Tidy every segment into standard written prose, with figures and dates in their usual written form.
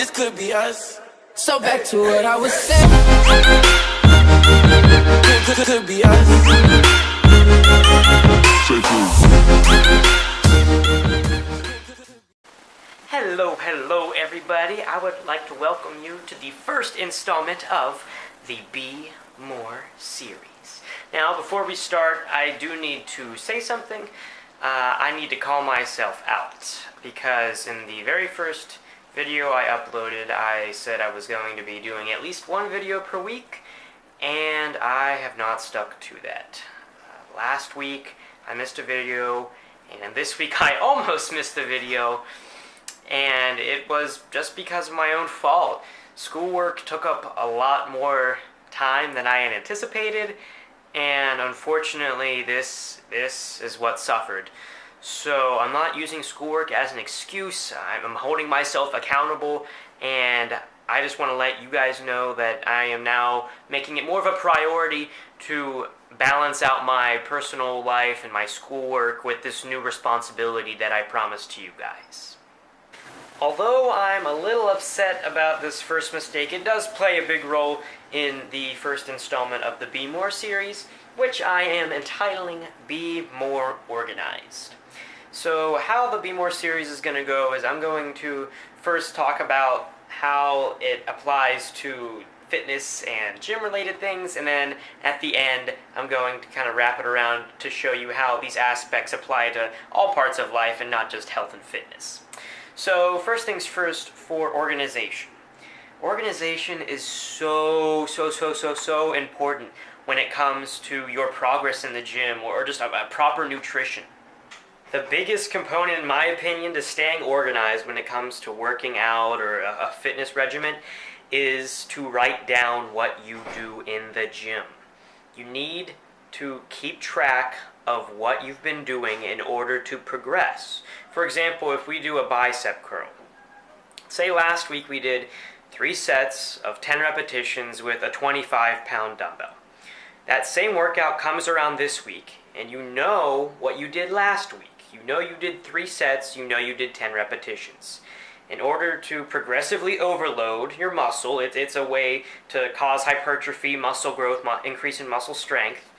this could be us. So back to what I was saying. Could be us. Hello everybody. I would like to welcome you to the first installment of the BeMoore series. Now, before we start, I do need to say something. I need to call myself out, because in the very first video I uploaded, I said I was going to be doing at least one video per week, and I have not stuck to that. Last week, I missed a video, and this week I almost missed a video, and it was just because of my own fault. Schoolwork took up a lot more time than I had anticipated, and unfortunately this is what suffered. So I'm not using schoolwork as an excuse. I'm holding myself accountable, and I just want to let you guys know that I am now making it more of a priority to balance out my personal life and my schoolwork with this new responsibility that I promised to you guys. Although I'm a little upset about this first mistake, it does play a big role in the first installment of the BeMoore series, which I am entitling BeMoore ORGANIZED. So how the BeMoore series is going to go is I'm going to first talk about how it applies to fitness and gym-related things, and then at the end I'm going to kind of wrap it around to show you how these aspects apply to all parts of life and not just health and fitness. So first things first, for organization. Organization is so important when it comes to your progress in the gym or just a proper nutrition. The biggest component, in my opinion, to staying organized when it comes to working out or a fitness regimen is to write down what you do in the gym. You need to keep track of what you've been doing in order to progress. For example, if we do a bicep curl, say last week we did 3 sets of 10 repetitions with a 25-pound dumbbell. That same workout comes around this week, and you know what you did last week. You know you did 3 sets, you know you did 10 repetitions. In order to progressively overload your muscle, it's a way to cause hypertrophy, muscle growth, increase in muscle strength.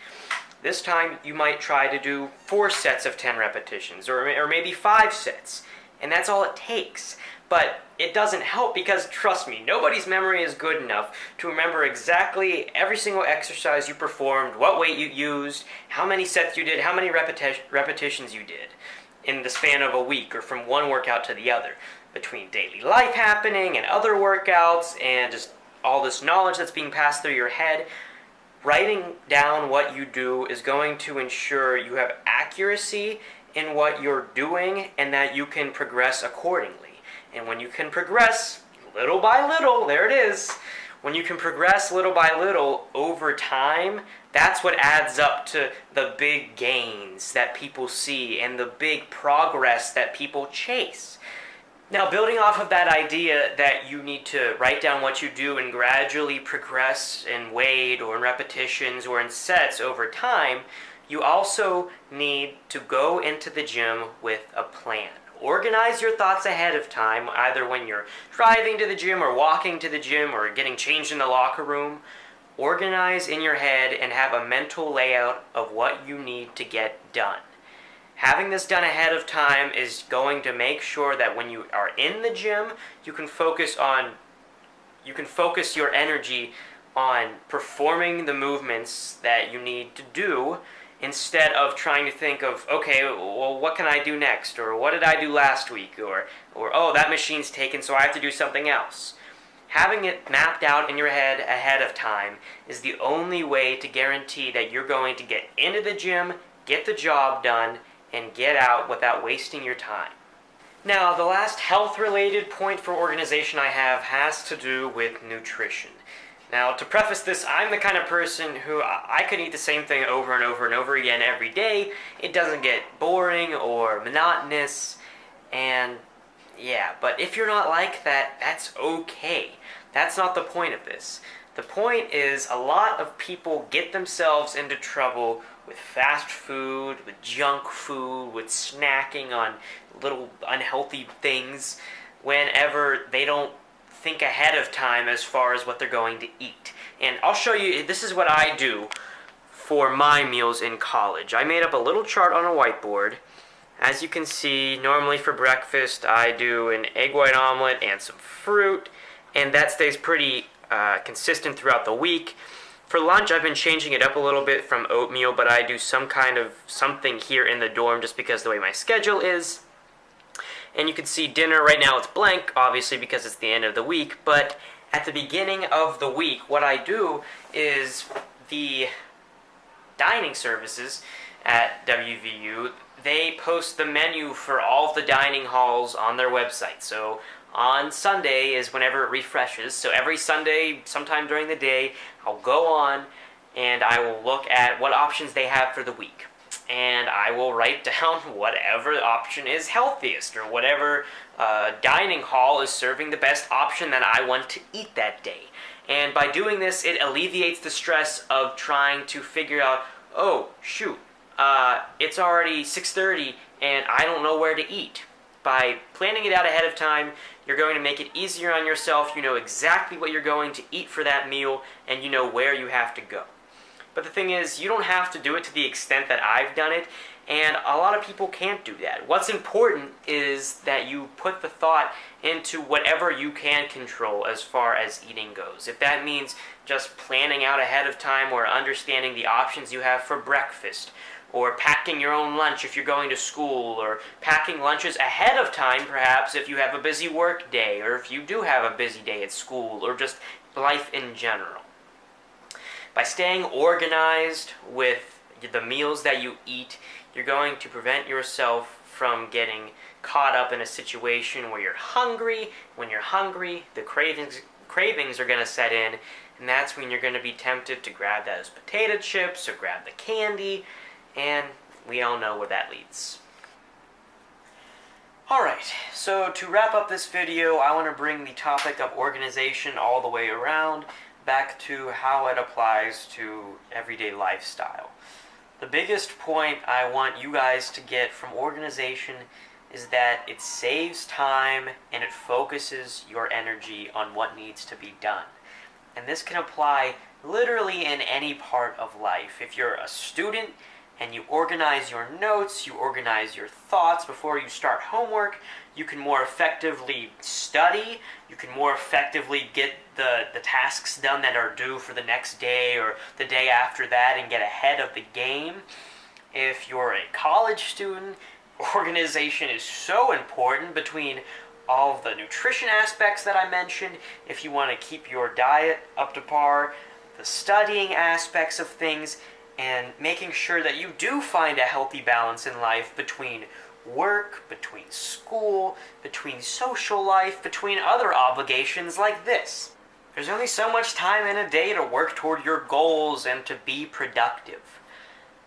This time you might try to do 4 sets of 10 repetitions, or maybe 5 sets, and that's all it takes. But it doesn't help because, trust me, nobody's memory is good enough to remember exactly every single exercise you performed, what weight you used, how many sets you did, how many repetitions you did in the span of a week or from one workout to the other. Between daily life happening and other workouts and just all this knowledge that's being passed through your head, writing down what you do is going to ensure you have accuracy in what you're doing and that you can progress accordingly. And when you can progress little by little, there it is, when you can progress little by little over time, that's what adds up to the big gains that people see and the big progress that people chase. Now, building off of that idea that you need to write down what you do and gradually progress in weight or in repetitions or in sets over time, you also need to go into the gym with a plan. Organize your thoughts ahead of time, either when you're driving to the gym or walking to the gym or getting changed in the locker room. Organize in your head and have a mental layout of what you need to get done. Having this done ahead of time is going to make sure that when you are in the gym, you can focus your energy on performing the movements that you need to do, instead of trying to think of, okay, well, what can I do next? Or what did I do last week? Or oh, that machine's taken, so I have to do something else. Having it mapped out in your head ahead of time is the only way to guarantee that you're going to get into the gym, get the job done, and get out without wasting your time. Now, the last health-related point for organization I have has to do with nutrition. Now, to preface this, I'm the kind of person who I could eat the same thing over and over and over again every day. It doesn't get boring or monotonous, and yeah, but if you're not like that, that's okay. That's not the point of this. The point is, a lot of people get themselves into trouble with fast food, with junk food, with snacking on little unhealthy things whenever they don't think ahead of time as far as what they're going to eat. And I'll show you, this is what I do for my meals in college. I made up a little chart on a whiteboard. As you can see, normally for breakfast I do an egg white omelet and some fruit, and that stays pretty consistent throughout the week. For lunch, I've been changing it up a little bit from oatmeal, but I do some kind of something here in the dorm just because of the way my schedule is. And you can see dinner right now it's blank, obviously because it's the end of the week, but at the beginning of the week, what I do is the dining services at WVU, they post the menu for all of the dining halls on their website. So on Sunday is whenever it refreshes. So every Sunday, sometime during the day, I'll go on and I will look at what options they have for the week. And I will write down whatever option is healthiest or whatever dining hall is serving the best option that I want to eat that day. And by doing this, it alleviates the stress of trying to figure out, oh, shoot, it's already 6:30 and I don't know where to eat. By planning it out ahead of time, you're going to make it easier on yourself. You know exactly what you're going to eat for that meal, and you know where you have to go. But the thing is, you don't have to do it to the extent that I've done it, and a lot of people can't do that. What's important is that you put the thought into whatever you can control as far as eating goes. If that means just planning out ahead of time or understanding the options you have for breakfast, or packing your own lunch if you're going to school, or packing lunches ahead of time perhaps if you have a busy work day, or if you do have a busy day at school, or just life in general. By staying organized with the meals that you eat, you're going to prevent yourself from getting caught up in a situation where you're hungry. When you're hungry, the cravings are going to set in, and that's when you're going to be tempted to grab those potato chips or grab the candy, and we all know where that leads. Alright, so to wrap up this video, I want to bring the topic of organization all the way around back to how it applies to everyday lifestyle. The biggest point I want you guys to get from organization is that it saves time and it focuses your energy on what needs to be done. And this can apply literally in any part of life. If you're a student and you organize your notes, you organize your thoughts before you start homework, you can more effectively study, you can more effectively get the tasks done that are due for the next day or the day after that and get ahead of the game. If you're a college student, organization is so important between all of the nutrition aspects that I mentioned. If you want to keep your diet up to par, the studying aspects of things, and making sure that you do find a healthy balance in life between work, between school, between social life, between other obligations like this. There's only so much time in a day to work toward your goals and to be productive.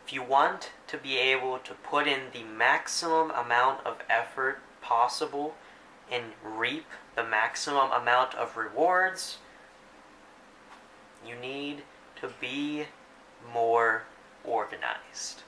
If you want to be able to put in the maximum amount of effort possible and reap the maximum amount of rewards, you need to be more organized.